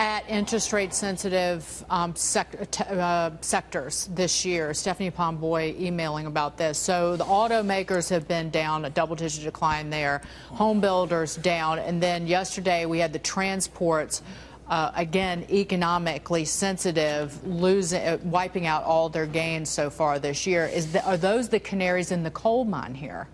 at interest rate sensitive sectors this year. Stephanie Pomboy emailing about this. So the automakers have been down, a double-digit decline there. Home builders down. And then yesterday we had the transports, again, economically sensitive, wiping out all their gains so far this year. Are those the canaries in the coal mine here?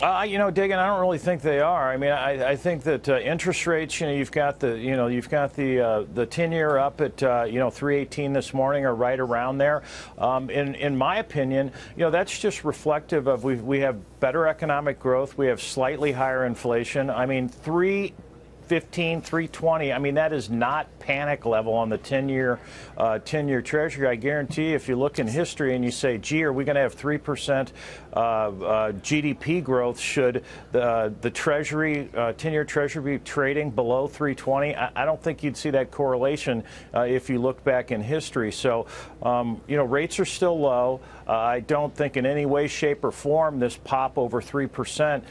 You know, Dagan, I don't really think they are. I mean, I think that interest rates, you've got the 10-year up at 3.18 this morning, or right around there. In my opinion, that's just reflective of we have better economic growth, we have slightly higher inflation. I mean, 3.15, 3.20. I mean, that is not panic level on the 10-year Treasury. I guarantee if you look in history and you say, gee, are we going to have 3% GDP growth should the Treasury, 10-year Treasury be trading below 3.20? I don't think you'd see that correlation if you look back in history. So, rates are still low. I don't think in any way, shape, or form this pop over 3%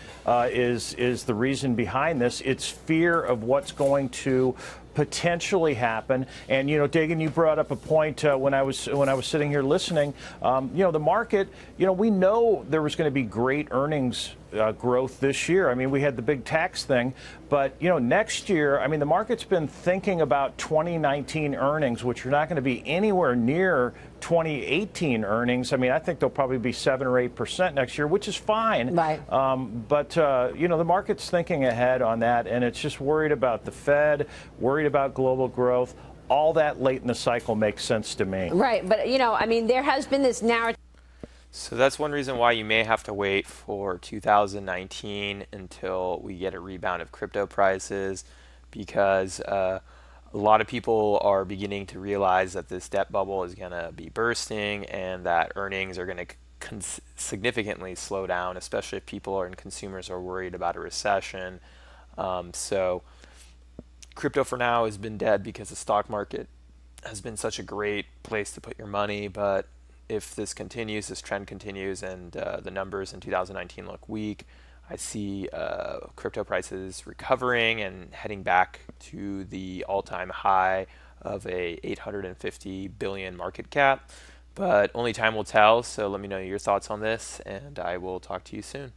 is the reason behind this. It's fear of what's going to potentially happen. And Dagan, you brought up a point when I was sitting here listening. The market, we know there was going to be great earnings growth this year. I mean, we had the big tax thing, but next year, I mean, the market's been thinking about 2019 earnings, which are not going to be anywhere near 2018 earnings. I mean, I think they'll probably be 7 or 8% next year, which is fine. Right. But the market's thinking ahead on that, and it's just worried about the Fed, worried about global growth. All that late in the cycle makes sense to me. Right, but I mean, there has been this narrative. So that's one reason why you may have to wait for 2019 until we get a rebound of crypto prices, because a lot of people are beginning to realize that this debt bubble is going to be bursting and that earnings are going to significantly slow down, especially if people and consumers are worried about a recession. So crypto for now has been dead because the stock market has been such a great place to put your money, but if this continues, this trend continues, and the numbers in 2019 look weak, I see crypto prices recovering and heading back to the all-time high of a 850 billion market cap. But only time will tell, so let me know your thoughts on this, and I will talk to you soon.